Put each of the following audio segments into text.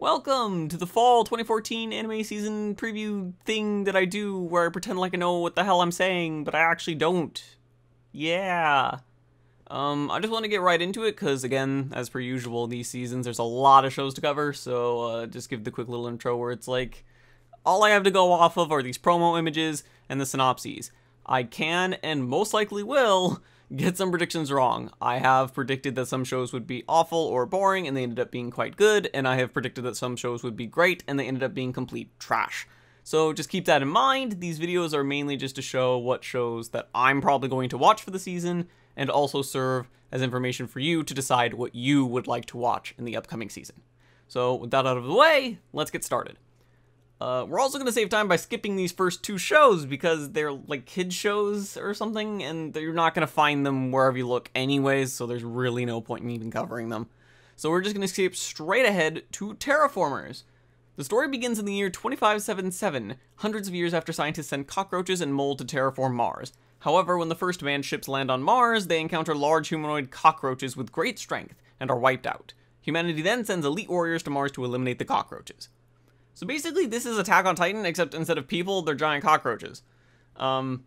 Welcome to the fall 2014 anime season preview thing that I do where I pretend like I know what the hell I'm saying, but I actually don't. Yeah. I just want to get right into it because, again, as per usual, these seasons, there's a lot of shows to cover, so just give the quick little intro where it's like, all I have to go off of are these promo images and the synopses. I can, and most likely will, get some predictions wrong. I have predicted that some shows would be awful or boring, and they ended up being quite good, and I have predicted that some shows would be great, and they ended up being complete trash. So just keep that in mind. These videos are mainly just to show what shows that I'm probably going to watch for the season, and also serve as information for you to decide what you would like to watch in the upcoming season. So with that out of the way, let's get started. We're also going to save time by skipping these first two shows because they're like kids shows or something, and you're not going to find them wherever you look anyways, so there's really no point in even covering them. So we're just going to skip straight ahead to Terra Formars. The story begins in the year 2577, hundreds of years after scientists sent cockroaches and mold to terraform Mars. However, when the first manned ships land on Mars, they encounter large humanoid cockroaches with great strength and are wiped out. Humanity then sends elite warriors to Mars to eliminate the cockroaches. So basically, this is Attack on Titan, except instead of people, they're giant cockroaches. I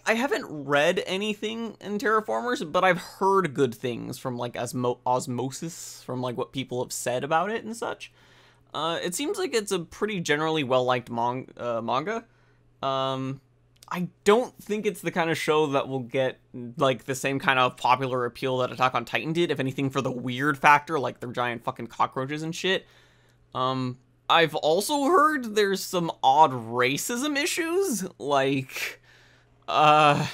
haven't read anything in Terra Formars, but I've heard good things from, like, osmosis, from, like, what people have said about it and such. It seems like it's a pretty generally well-liked manga. I don't think it's the kind of show that will get, like, the same kind of popular appeal that Attack on Titan did, if anything for the weird factor, like their giant fucking cockroaches and shit. I've also heard there's some odd racism issues, like, I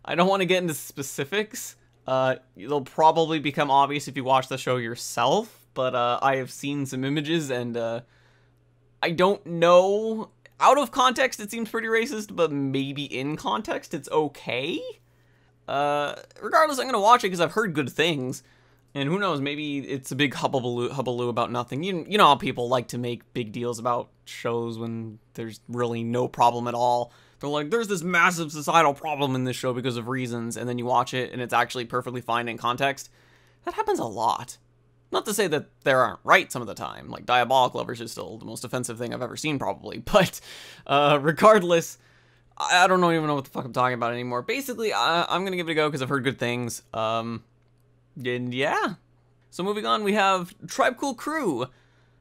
don't want to get into specifics. They'll probably become obvious if you watch the show yourself, but, I have seen some images, and, I don't know. Out of context, it seems pretty racist, but maybe in context, it's okay. Regardless, I'm gonna watch it because I've heard good things. And who knows, maybe it's a big hubbaloo about nothing. You know how people like to make big deals about shows when there's really no problem at all. They're like, there's this massive societal problem in this show because of reasons, and then you watch it and it's actually perfectly fine in context. That happens a lot. Not to say that they aren't right some of the time. Like, Diabolic Lovers is still the most offensive thing I've ever seen, probably. But, regardless, I don't even know what the fuck I'm talking about anymore. Basically, I'm gonna give it a go because I've heard good things. And yeah. So moving on, we have Tribe Cool Crew.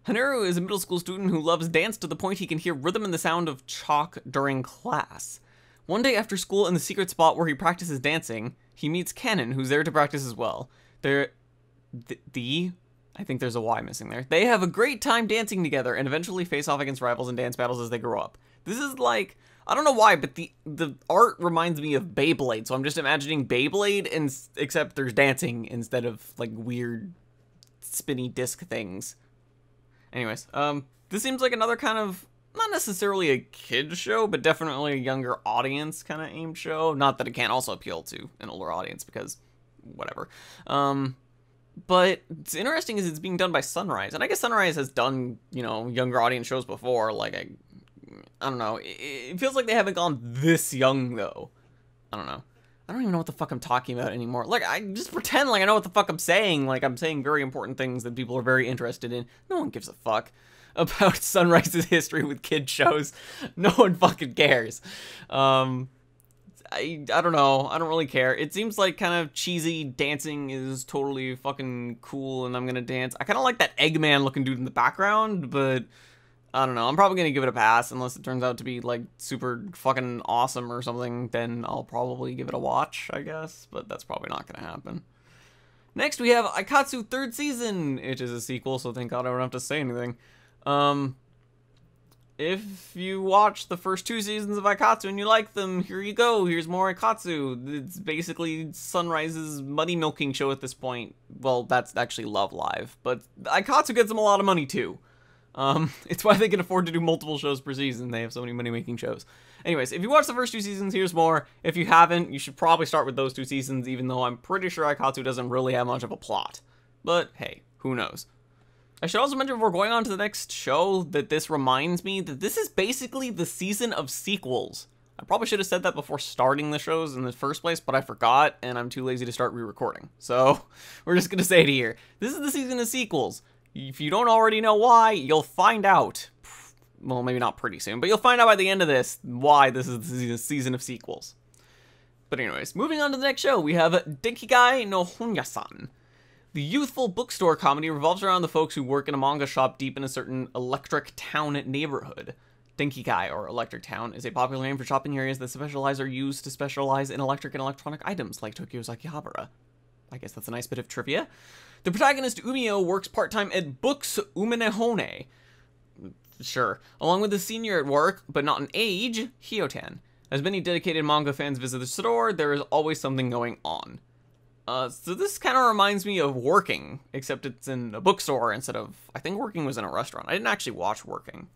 Honoo is a middle school student who loves dance to the point he can hear rhythm and the sound of chalk during class. One day after school in the secret spot where he practices dancing, he meets Canon, who's there to practice as well. I think there's a Y missing there. They have a great time dancing together and eventually face off against rivals in dance battles as they grow up. This is like, I don't know why, but the art reminds me of Beyblade, so I'm just imagining Beyblade, except there's dancing instead of, like, weird spinny disc things. Anyways, this seems like another kind of, not necessarily a kid's show, but definitely a younger audience kind of aimed show. Not that it can't also appeal to an older audience, because whatever. But it's interesting is it's being done by Sunrise, and I guess Sunrise has done, you know, younger audience shows before, like, I don't know, it feels like they haven't gone this young, though. I don't know. I don't even know what the fuck I'm talking about anymore. Like, I just pretend like I know what the fuck I'm saying, like I'm saying very important things that people are very interested in. No one gives a fuck about Sunrise's history with kid shows. No one fucking cares. I don't know. I don't really care. It seems like kind of cheesy dancing is totally fucking cool, and I'm gonna dance. I kind of like that Eggman looking dude in the background, but I don't know. I'm probably gonna give it a pass unless it turns out to be like super fucking awesome or something. Then I'll probably give it a watch, I guess, but that's probably not gonna happen. Next, we have Aikatsu 3rd Season, which is a sequel, so thank God I don't have to say anything. If you watch the first 2 seasons of Aikatsu and you like them, here you go. Here's more Aikatsu. It's basically Sunrise's money milking show at this point. Well, that's actually Love Live, but Aikatsu gets them a lot of money too. It's why they can afford to do multiple shows per season. They have so many money-making shows. Anyways, if you watch the first 2 seasons, here's more. If you haven't, you should probably start with those 2 seasons, even though I'm pretty sure Aikatsu doesn't really have much of a plot. But hey, who knows? I should also mention before going on to the next show that this reminds me that this is basically the season of sequels. I probably should have said that before starting the shows in the first place, but I forgot, and I'm too lazy to start re-recording. So, we're just gonna say it here. This is the season of sequels. If you don't already know why, you'll find out. Well, maybe not pretty soon, but you'll find out by the end of this why this is the season of sequels. But anyways, moving on to the next show, we have Denkigai no Honya-san. The youthful bookstore comedy revolves around the folks who work in a manga shop deep in a certain electric town neighborhood. Denkigai, or Electric Town, is a popular name for shopping areas that specialize or used to specialize in electric and electronic items, like Tokyo's Akihabara. I guess that's a nice bit of trivia. The protagonist, Umio, works part-time at Books Umenehone. Sure. Along with the senior at work, but not in age, Hyotan. As many dedicated manga fans visit the store, there is always something going on. So this kind of reminds me of Working, except it's in a bookstore instead of... I think Working was in a restaurant. I didn't actually watch Working.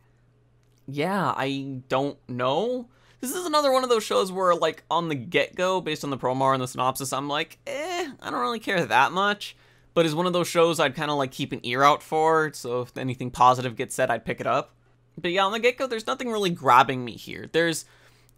Yeah, I don't know. This is another one of those shows where, like, on the get-go, based on the promo and the synopsis, I'm like, I don't really care that much. But it's one of those shows I'd kind of, like, keep an ear out for, so if anything positive gets said, I'd pick it up. But yeah, on the get-go, there's nothing really grabbing me here.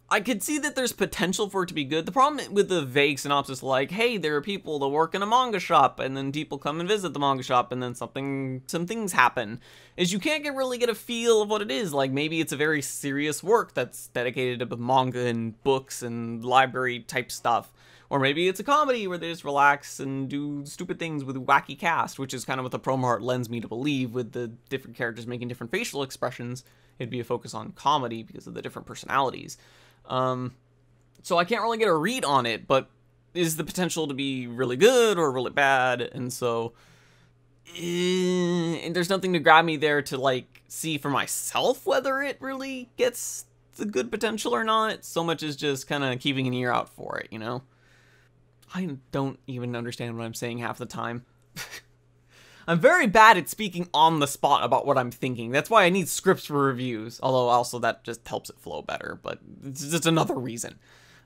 I could see that there's potential for it to be good. The problem with the vague synopsis, like, hey, there are people that work in a manga shop, and then people come and visit the manga shop, and then some things happen, is you can't really get a feel of what it is. Like, maybe it's a very serious work that's dedicated to manga and books and library type stuff. Or maybe it's a comedy where they just relax and do stupid things with a wacky cast, which is kind of what the promo art lends me to believe, with the different characters making different facial expressions. It'd be a focus on comedy because of the different personalities. So I can't really get a read on it, but is the potential to be really good or really bad, and so and there's nothing to grab me there to, like, see for myself whether it really gets the good potential or not, so much as just kind of keeping an ear out for it, you know? I don't even understand what I'm saying half the time. I'm very bad at speaking on the spot about what I'm thinking. That's why I need scripts for reviews. Although also that just helps it flow better, but it's just another reason.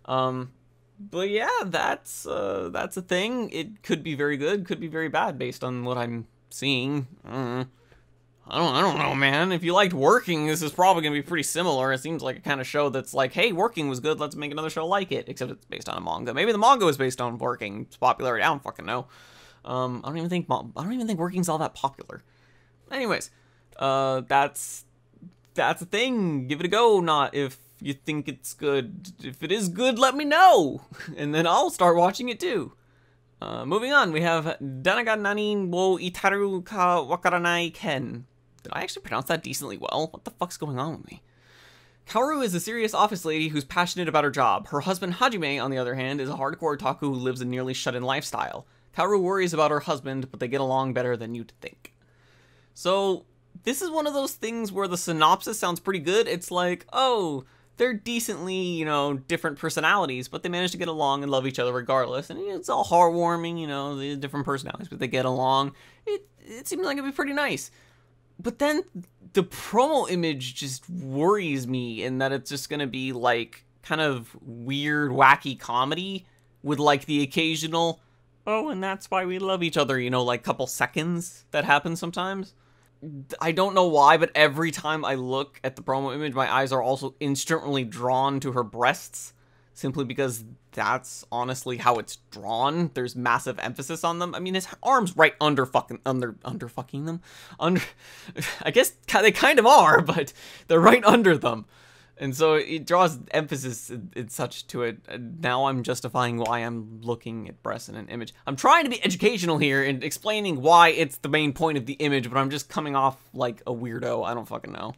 But yeah, that's a thing. It could be very good, could be very bad based on what I'm seeing. I don't know, man. If you liked Working, this is probably gonna be pretty similar. It seems like a kind of show that's like, hey, Working was good, let's make another show like it. Except it's based on a manga. Maybe the manga was based on Working. It's popularity. I don't fucking know. I don't even think Working's all that popular. Anyways, that's a thing. Give it a go. Not if you think it's good. If it is good, let me know, and then I'll start watching it too. Moving on, we have Danna Nani wo Itteiru ka Wakaranai ken. Did I actually pronounce that decently well? What the fuck's going on with me? Kaoru is a serious office lady who's passionate about her job. Her husband Hajime, on the other hand, is a hardcore otaku who lives a nearly shut-in lifestyle. Kaoru worries about her husband, but they get along better than you'd think. So, this is one of those things where the synopsis sounds pretty good. It's like, oh, they're decently, you know, different personalities, but they manage to get along and love each other regardless. And it's all heartwarming, you know, the different personalities, but they get along. It seems like it'd be pretty nice. But then the promo image just worries me in that it's just gonna be like kind of weird, wacky comedy with like the occasional, oh, and that's why we love each other, you know, like couple seconds that happens sometimes. I don't know why, but every time I look at the promo image, my eyes are also instantly drawn to her breasts, simply because that's honestly how it's drawn. There's massive emphasis on them. I mean, his arm's right under fucking them. I guess they kind of are, but they're right under them. And so it draws emphasis and such to it. Now I'm justifying why I'm looking at breasts in an image. I'm trying to be educational here and explaining why it's the main point of the image, but I'm just coming off like a weirdo. I don't fucking know.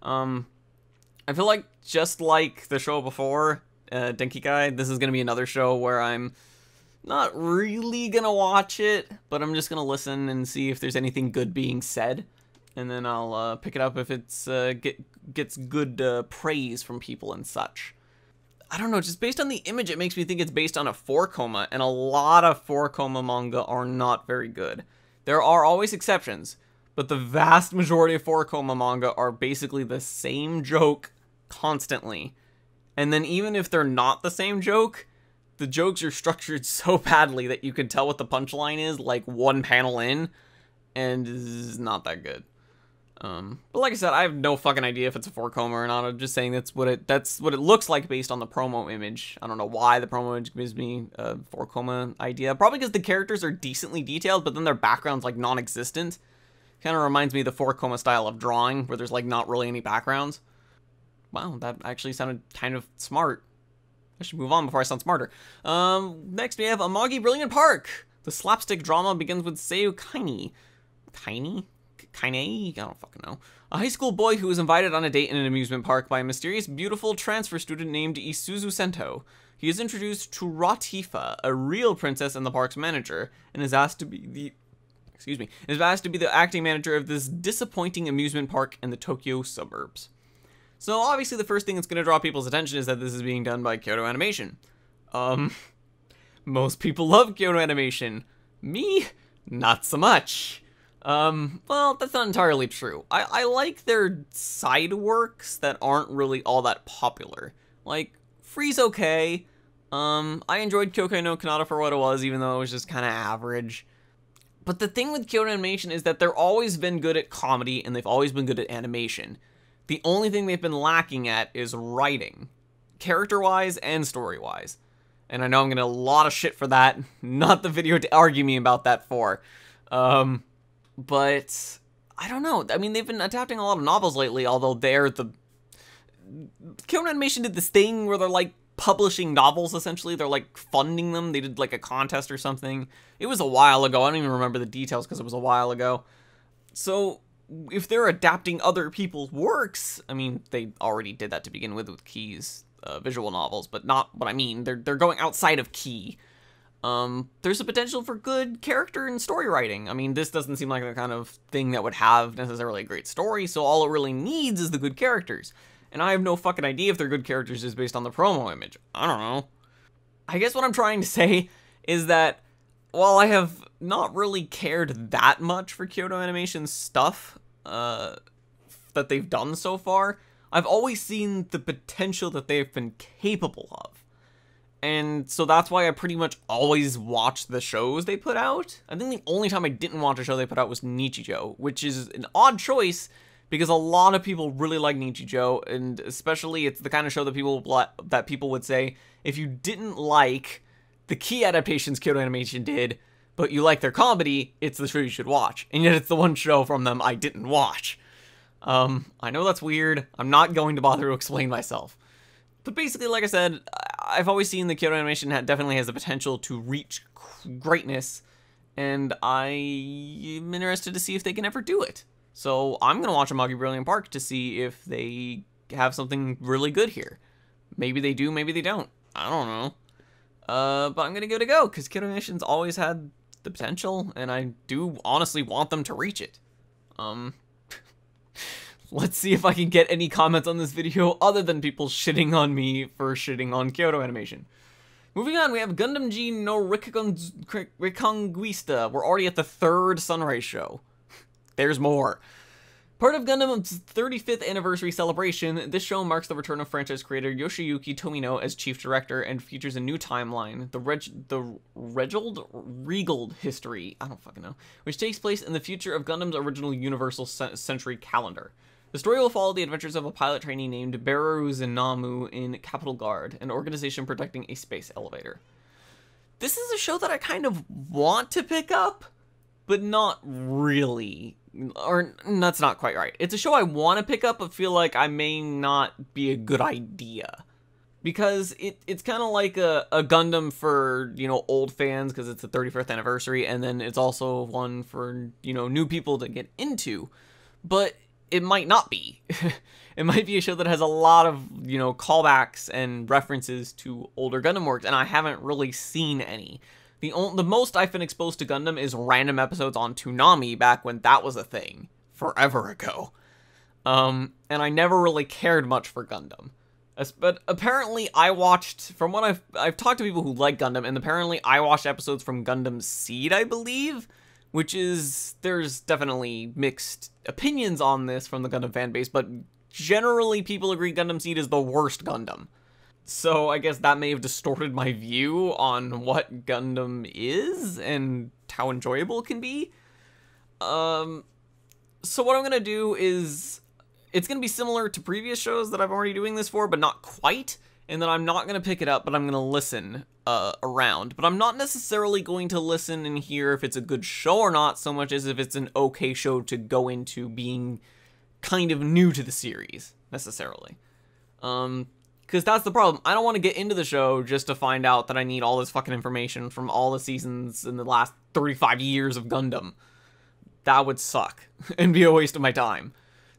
I feel like just like the show before, Denkigai, this is going to be another show where I'm not really going to watch it, but I'm just going to listen and see if there's anything good being said. And then I'll pick it up if it's gets good praise from people and such. I don't know, just based on the image, it makes me think it's based on a 4-koma, and a lot of 4-koma manga are not very good. There are always exceptions, but the vast majority of 4-koma manga are basically the same joke constantly. And then even if they're not the same joke, the jokes are structured so badly that you can tell what the punchline is like one panel in, and it's not that good. But like I said, I have no fucking idea if it's a 4-koma or not. I'm just saying that's what it looks like based on the promo image. I don't know why the promo image gives me a 4-koma idea. Probably because the characters are decently detailed, but then their background's like non-existent. Kind of reminds me of the 4-coma style of drawing, where there's like not really any backgrounds. Wow, that actually sounded kind of smart. I should move on before I sound smarter. Next we have Amagi Brilliant Park. The slapstick drama begins with Seiyu Kaine. Kaine? I don't fucking know. A high school boy who is invited on a date in an amusement park by a mysterious, beautiful transfer student named Isuzu Sento. He is introduced to Ratifa, a real princess and the park's manager, and is asked to be the acting manager of this disappointing amusement park in the Tokyo suburbs. So obviously the first thing that's going to draw people's attention is that this is being done by Kyoto Animation. Most people love Kyoto Animation. Me? Not so much. Well, that's not entirely true. I like their side works that aren't really all that popular. Like, Free's okay. I enjoyed Kyokai no Kanata for what it was, even though it was just kind of average. But the thing with Kyoto Animation is that they've always been good at comedy, and they've always been good at animation. The only thing they've been lacking at is writing. Character-wise and story-wise. And I know I'm getting a lot of shit for that. Not the video to argue me about that for. But I don't know. I mean, they've been adapting a lot of novels lately, although Kyoto Animation did this thing where they're like publishing novels, essentially. They're like funding them. They did like a contest or something. It was a while ago. I don't even remember the details because it was a while ago. So if they're adapting other people's works, I mean, they already did that to begin with Key's visual novels, but not what I mean. They're going outside of Key. There's a potential for good character and story writing. I mean, this doesn't seem like the kind of thing that would have necessarily a great story, so all it really needs is the good characters. And I have no fucking idea if they're good characters just based on the promo image. I don't know. I guess what I'm trying to say is that while I have not really cared that much for Kyoto Animation's stuff that they've done so far, I've always seen the potential that they've been capable of. And so that's why I pretty much always watch the shows they put out. I think the only time I didn't watch a show they put out was Nichijou, which is an odd choice because a lot of people really like Nichijou, and especially it's the kind of show that people would say, if you didn't like the Key adaptations Kyoto Animation did, but you like their comedy, it's the show you should watch. And yet it's the one show from them I didn't watch. I know that's weird. I'm not going to bother to explain myself. But basically, like I said, I've always seen that Kyoto Animation definitely has the potential to reach greatness, and I am interested to see if they can ever do it. So I'm going to watch Amagi Brilliant Park to see if they have something really good here. Maybe they do, maybe they don't. I don't know. But I'm going to give it a go, because Kyoto Animation's always had the potential, and I do honestly want them to reach it. Let's see if I can get any comments on this video other than people shitting on me for shitting on Kyoto Animation. Moving on, we have Gundam G no Reconguista. We're already at the 3rd Sunrise show. There's more. Part of Gundam's 35th anniversary celebration, this show marks the return of franchise creator Yoshiyuki Tomino as chief director and features a new timeline, the Regaled history, I don't fucking know, which takes place in the future of Gundam's original Universal Century calendar. The story will follow the adventures of a pilot trainee named Beru Zinamu in Capital Guard, an organization protecting a space elevator. This is a show that I kind of want to pick up, but not really. Or, that's not quite right. It's a show I want to pick up, but feel like I may not be a good idea. Because it's kind of like a Gundam for, you know, old fans, because it's the 35th anniversary, and then it's also one for, you know, new people to get into. But it might not be. It might be a show that has a lot of, you know, callbacks and references to older Gundam works, and I haven't really seen any. The most I've been exposed to Gundam is random episodes on Toonami back when that was a thing, forever ago. And I never really cared much for Gundam. But apparently I watched, from what I've talked to people who like Gundam, and apparently I watched episodes from Gundam Seed, I believe, which is, there's definitely mixed opinions on this from the Gundam fan base, but generally people agree Gundam Seed is the worst Gundam. So I guess that may have distorted my view on what Gundam is and how enjoyable it can be. So what I'm going to do is, it's going to be similar to previous shows that I'm already doing this for, but not quite. and then I'm not going to pick it up, but I'm going to listen around. But I'm not necessarily going to listen and hear if it's a good show or not, so much as if it's an okay show to go into being kind of new to the series, necessarily. Because that's the problem. I don't want to get into the show just to find out that I need all this fucking information from all the seasons in the last 35 years of Gundam. That would suck and be a waste of my time.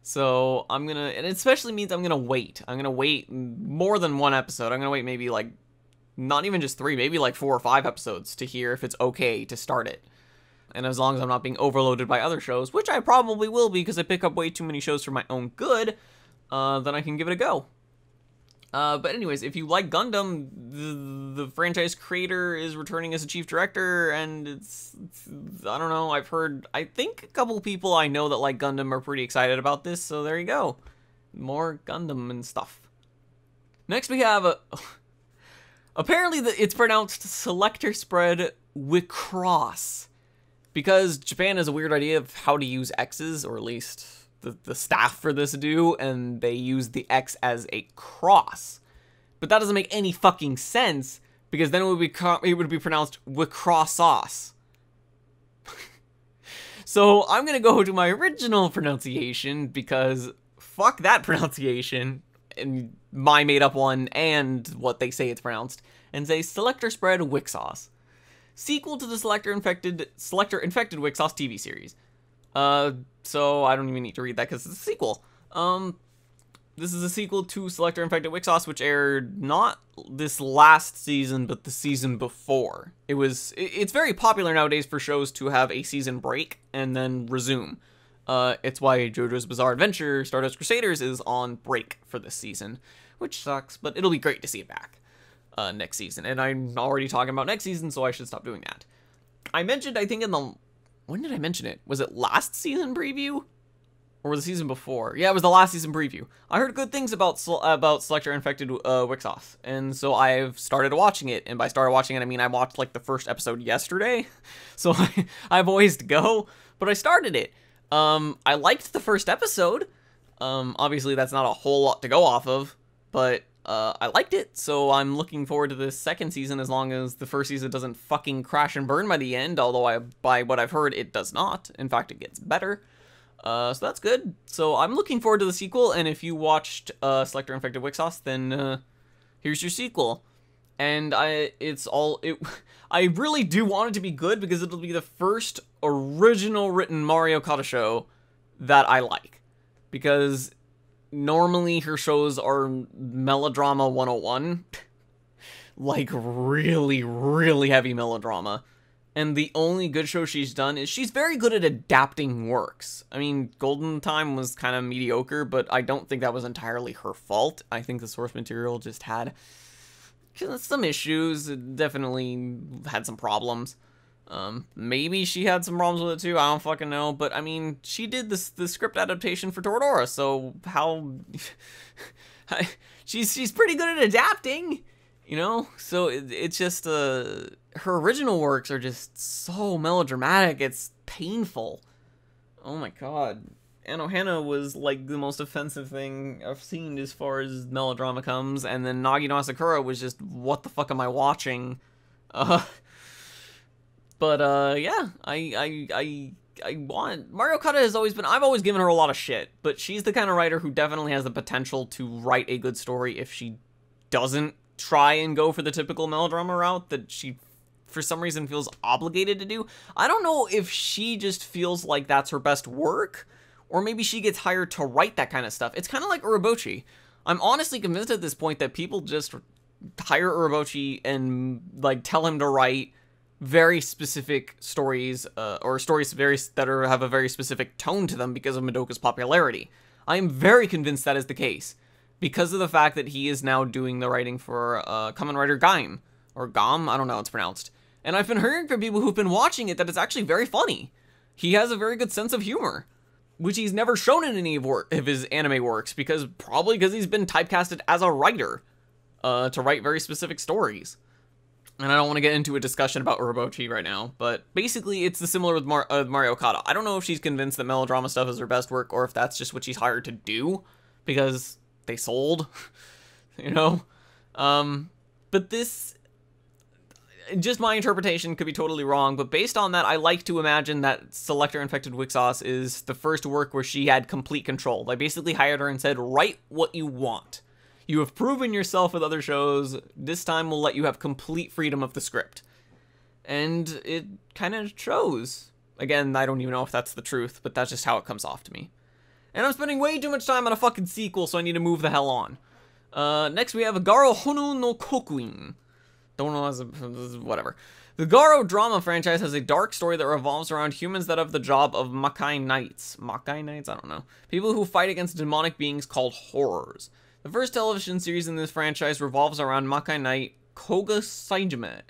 So I'm gonna, and it especially means I'm gonna wait. I'm gonna wait more than one episode. I'm gonna wait maybe like, not even just 3, maybe like 4 or 5 episodes to hear if it's okay to start it. And as long as I'm not being overloaded by other shows, which I probably will be because I pick up way too many shows for my own good, then I can give it a go. But anyways, if you like Gundam, the franchise creator is returning as a chief director, and it's I don't know, I think a couple people I know that like Gundam are pretty excited about this, so there you go. More Gundam and stuff. Next we have, apparently it's pronounced selector spread WIXOSS, because Japan has a weird idea of how to use X's, or at least the staff for this do, and they use the X as a cross. But that doesn't make any fucking sense, because then it would be pronounced WIXOSS. So I'm gonna go to my original pronunciation, because fuck that pronunciation, and my made-up one, and what they say it's pronounced, and say Selector Spread WIXOSS. Sequel to the Selector Infected WIXOSS TV series. So I don't even need to read that because it's a sequel. This is a sequel to Selector Infected WIXOSS, which aired not this last season, but the season before. It's very popular nowadays for shows to have a season break and then resume. It's why JoJo's Bizarre Adventure Stardust Crusaders is on break for this season, which sucks, but it'll be great to see it back next season. And I'm already talking about next season, so I should stop doing that. I mentioned, I think when did I mention it? Was it last season preview? Or was the season before? Yeah, it was the last season preview. I heard good things about Selector Infected WIXOSS, and so I've started watching it. And by started watching it, I mean I watched like the first episode yesterday, so I have a ways to go. But I started it. I liked the first episode. Obviously, that's not a whole lot to go off of, but I liked it. So I'm looking forward to the second season, as long as the first season doesn't fucking crash and burn by the end. Although by what I've heard, it does not. In fact, it gets better. So that's good. So I'm looking forward to the sequel, and if you watched Selector Infected WIXOSS, then here's your sequel. And I really do want it to be good, because it'll be the first original written Mari Okada show that I like. Because normally her shows are melodrama 101. Like really, really heavy melodrama. And the only good show she's done is she's very good at adapting works. I mean, Golden Time was kind of mediocre, but I don't think that was entirely her fault. I think the source material just had some issues. It definitely had some problems. Maybe she had some problems with it too. I don't fucking know. But I mean, she did the script adaptation for Toradora, so how... she's pretty good at adapting. You know, so it's just, her original works are just so melodramatic, it's painful. Oh my god. Anohana was, like, the most offensive thing I've seen as far as melodrama comes, and then Nagi no Asakura was just, what the fuck am I watching? Yeah, I want... Mari Okada has always been... I've always given her a lot of shit, but she's the kind of writer who definitely has the potential to write a good story if she doesn't try and go for the typical melodrama route that she, for some reason, feels obligated to do. I don't know if she just feels like that's her best work, or maybe she gets hired to write that kind of stuff. It's kind of like Urobuchi. I'm honestly convinced at this point that people just hire Urobuchi and, like, tell him to write very specific stories, or stories that have a very specific tone to them because of Madoka's popularity. I am very convinced that is the case, because of the fact that he is now doing the writing for Kamen Rider Gaim, or Gam, I don't know how it's pronounced. And I've been hearing from people who've been watching it that it's actually very funny. He has a very good sense of humor, which he's never shown in any of his anime works, probably because he's been typecasted as a writer to write very specific stories. And I don't want to get into a discussion about Urobuchi right now, but basically it's similar with Mari Okada. I don't know if she's convinced that melodrama stuff is her best work, or if that's just what she's hired to do, because they sold, you know? But this, just my interpretation could be totally wrong, but based on that, I like to imagine that Selector Infected WIXOSS is the first work where she had complete control. I basically hired her and said, write what you want. You have proven yourself with other shows. This time we'll let you have complete freedom of the script. And it kind of shows. Again, I don't even know if that's the truth, but that's just how it comes off to me. And I'm spending way too much time on a fucking sequel, so I need to move the hell on. Next we have Garo Honoo no Kokuin. Don't know, whatever. The Garo drama franchise has a dark story that revolves around humans that have the job of Makai Knights. Makai Knights? I don't know. People who fight against demonic beings called horrors. The first television series in this franchise revolves around Makai Knight Koga Saijima?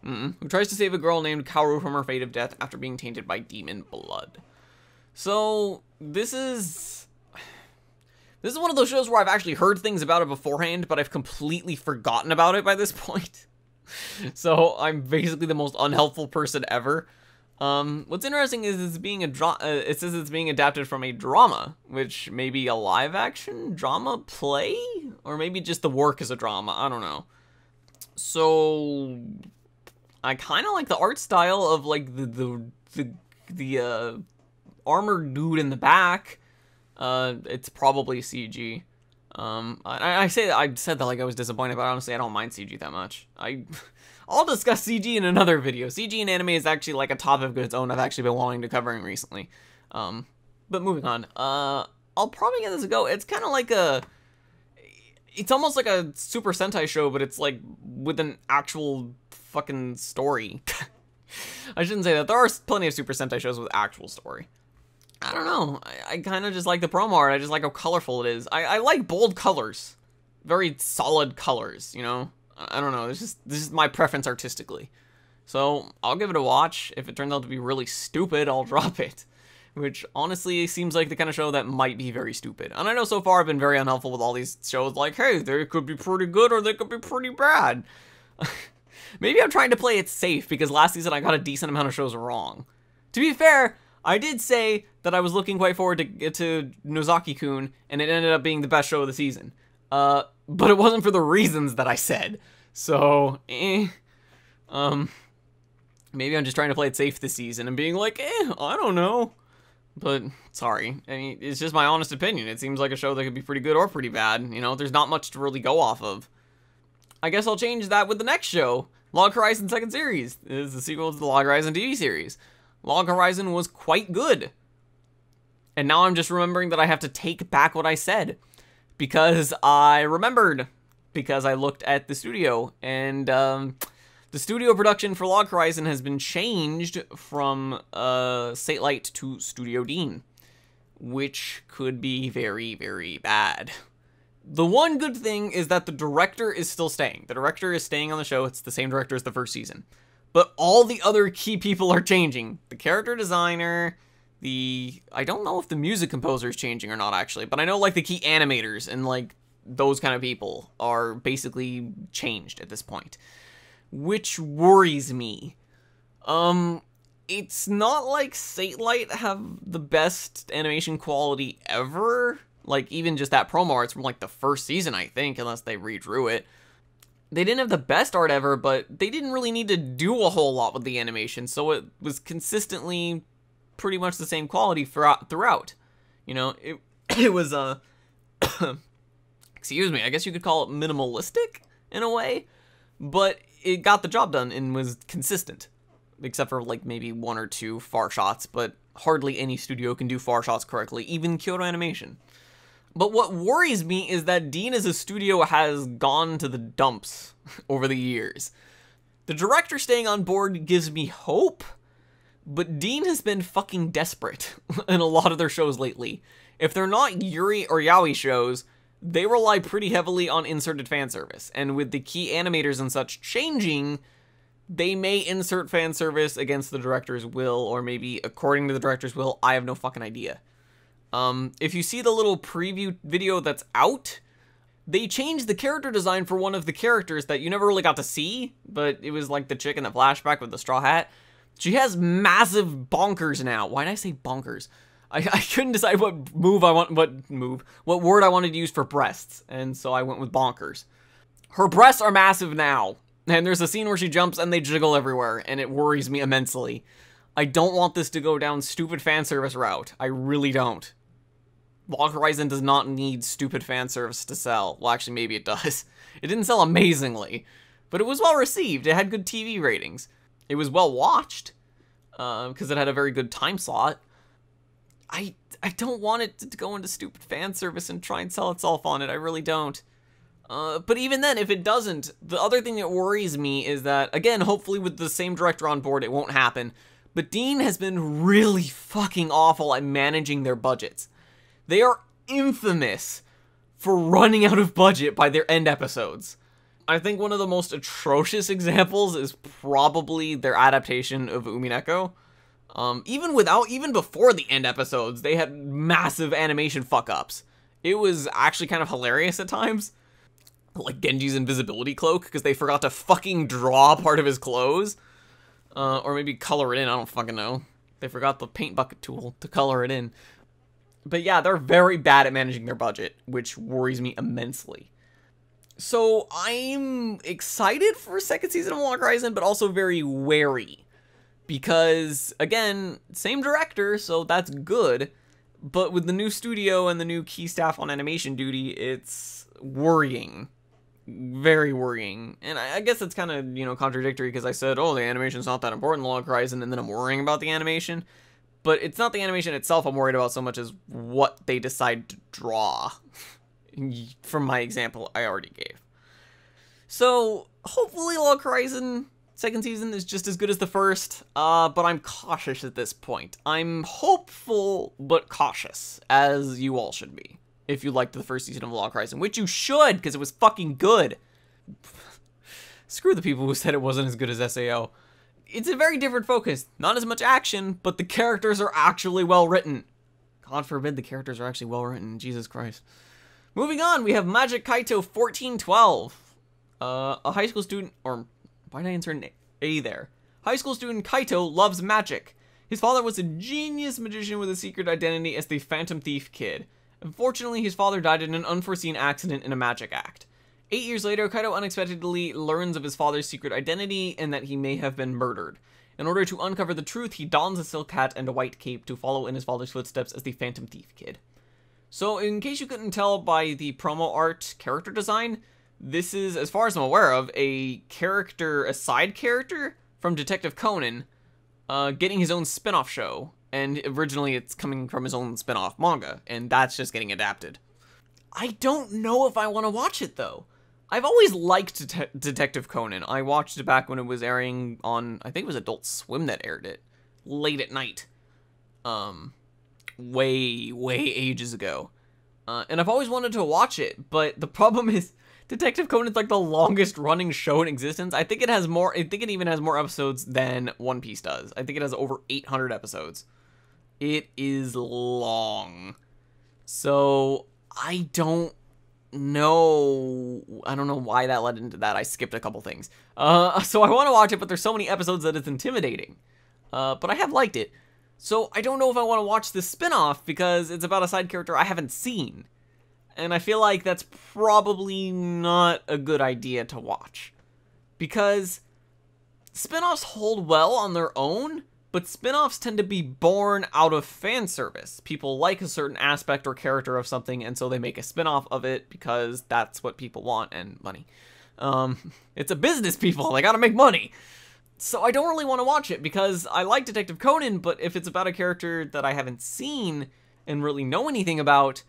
Who tries to save a girl named Kaoru from her fate of death after being tainted by demon blood. So, this is one of those shows where I've actually heard things about it beforehand, but I've completely forgotten about it by this point. So, I'm basically the most unhelpful person ever. What's interesting is it says it's being adapted from a drama, which may be a live-action drama play? Or maybe just the work is a drama, I don't know. So, I kind of like the art style of, like, the armored dude in the back. It's probably CG. I said that like I was disappointed, but honestly, I don't mind CG that much. I'll discuss CG in another video. CG in anime is actually like a topic of its own I've actually been wanting to covering recently. But moving on. I'll probably give this a go. It's kind of like it's almost like a Super Sentai show, but it's like with an actual fucking story. I shouldn't say that. There are plenty of Super Sentai shows with actual story. I don't know. I kind of just like the promo art. I just like how colorful it is. I like bold colors. Very solid colors, you know? I don't know. This is my preference artistically. So, I'll give it a watch. If it turns out to be really stupid, I'll drop it. Which, honestly, seems like the kind of show that might be very stupid. And I know so far I've been very unhelpful with all these shows. Like, hey, they could be pretty good or they could be pretty bad. Maybe I'm trying to play it safe because last season I got a decent amount of shows wrong. To be fair, I did say that I was looking quite forward to Nozaki-kun, and it ended up being the best show of the season. But it wasn't for the reasons that I said. So, maybe I'm just trying to play it safe this season and being like, I don't know. But, sorry. I mean, it's just my honest opinion. It seems like a show that could be pretty good or pretty bad. You know, there's not much to really go off of. I guess I'll change that with the next show. Log Horizon Second Series. This is the sequel to the Log Horizon TV series. Log Horizon was quite good. And now I'm just remembering that I have to take back what I said. Because I remembered. Because I looked at the studio. And the studio production for Log Horizon has been changed from Satellite to Studio Dean. Which could be very, very bad. The one good thing is that the director is still staying. The director is staying on the show. It's the same director as the first season. But all the other key people are changing. The character designer, I don't know if the music composer is changing or not, actually. But I know, like, the key animators and, like, those kind of people are basically changed at this point. Which worries me. It's not like Satellite have the best animation quality ever. Like, even just that promo art's from, like, the first season, I think, unless they redrew it. They didn't have the best art ever, but they didn't really need to do a whole lot with the animation, so it was consistently pretty much the same quality throughout. You know, it was, excuse me, I guess you could call it minimalistic, in a way, but it got the job done and was consistent. Except for, like, maybe one or two far shots, but hardly any studio can do far shots correctly, even Kyoto Animation. But what worries me is that Dean as a studio has gone to the dumps over the years. The director staying on board gives me hope, but Dean has been fucking desperate in a lot of their shows lately. If they're not Yuri or Yaoi shows, they rely pretty heavily on inserted fan service, and with the key animators and such changing, they may insert fan service against the director's will, or maybe according to the director's will. I have no fucking idea. If you see the little preview video that's out, they changed the character design for one of the characters that you never really got to see, but it was like the chick in the flashback with the straw hat. She has massive bonkers now. Why did I say bonkers? I couldn't decide what word I wanted to use for breasts, and so I went with bonkers. Her breasts are massive now, and there's a scene where she jumps and they jiggle everywhere, and it worries me immensely. I don't want this to go down stupid fan service route. I really don't. Log Horizon does not need stupid fan service to sell. Well, actually, maybe it does. It didn't sell amazingly, but it was well received. It had good TV ratings. It was well watched, because it had a very good time slot. I don't want it to go into stupid fan service and try and sell itself on it. I really don't. But even then, if it doesn't, the other thing that worries me is that, again, hopefully with the same director on board, it won't happen. But Dean has been really fucking awful at managing their budgets. They are infamous for running out of budget by their end episodes. I think one of the most atrocious examples is probably their adaptation of Umineko. Even before the end episodes, they had massive animation fuck-ups. It was actually kind of hilarious at times. Like Genji's invisibility cloak, because they forgot to fucking draw part of his clothes. Or maybe color it in, I don't fucking know. They forgot the paint bucket tool to color it in. But yeah, they're very bad at managing their budget, which worries me immensely. So I'm excited for a second season of Log Horizon, but also very wary. Because, again, same director, so that's good. But with the new studio and the new key staff on animation duty, it's worrying. Very worrying. And I guess it's kind of, you know, contradictory because I said, oh, the animation's not that important in Log Horizon, and then I'm worrying about the animation. But it's not the animation itself I'm worried about so much as what they decide to draw. From my example I already gave. So, hopefully Log Horizon second season is just as good as the first, but I'm cautious at this point. I'm hopeful, but cautious, as you all should be. If you liked the first season of Log Horizon, which you should, because it was fucking good. Screw the people who said it wasn't as good as SAO. It's a very different focus. Not as much action, but the characters are actually well written. God forbid the characters are actually well written. Jesus Christ. Moving on, we have Magic Kaito 1412. A high school student, or why did I insert an A there? High school student Kaito loves magic. His father was a genius magician with a secret identity as the Phantom Thief Kid. Unfortunately, his father died in an unforeseen accident in a magic act. 8 years later, Kaito unexpectedly learns of his father's secret identity and that he may have been murdered. In order to uncover the truth, he dons a silk hat and a white cape to follow in his father's footsteps as the Phantom Thief Kid. So, in case you couldn't tell by the promo art character design, this is, as far as I'm aware of, a side character from Detective Conan, getting his own spin-off show. And originally it's coming from his own spin-off manga, and that's just getting adapted. I don't know if I want to watch it, though. I've always liked Detective Conan. I watched it back when it was airing on, I think it was Adult Swim that aired it, late at night. Way ages ago. And I've always wanted to watch it, but the problem is, Detective Conan's like the longest running show in existence. I think it even has more episodes than One Piece does. I think it has over 800 episodes. It is long. So, I don't know why that led into that. I skipped a couple things. So I want to watch it, but there's so many episodes that it's intimidating. But I have liked it. So I don't know if I want to watch this spin-off because it's about a side character I haven't seen. And I feel like that's probably not a good idea to watch. Because spin-offs hold well on their own, but spin-offs tend to be born out of fan service. People like a certain aspect or character of something, and so they make a spin-off of it because that's what people want, and money. It's a business, people. They gotta make money. So I don't really want to watch it because I like Detective Conan, but if it's about a character that I haven't seen and really know anything about,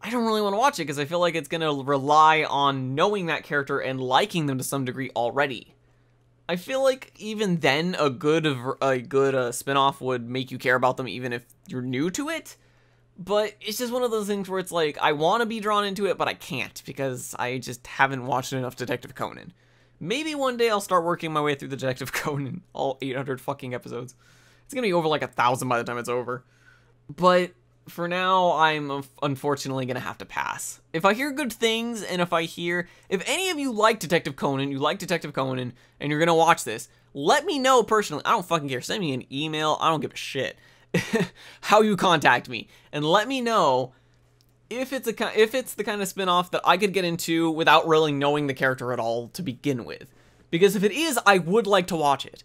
I don't really want to watch it because I feel like it's going to rely on knowing that character and liking them to some degree already. I feel like even then a good spin-off would make you care about them even if you're new to it. But it's just one of those things where it's like, I want to be drawn into it, but I can't because I just haven't watched enough Detective Conan. Maybe one day I'll start working my way through the Detective Conan, all 800 fucking episodes. It's gonna be over like 1,000 by the time it's over. But for now, I'm unfortunately gonna have to pass. If I hear good things, and if any of you like Detective Conan, and you're gonna watch this, let me know personally. I don't fucking care. Send me an email. I don't give a shit. how you contact me, and let me know if it's the kind of spin-off that I could get into without really knowing the character at all to begin with. Because if it is, I would like to watch it.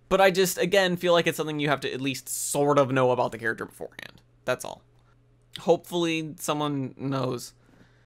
But I just, again, feel like it's something you have to at least sort of know about the character beforehand. That's all. Hopefully someone knows.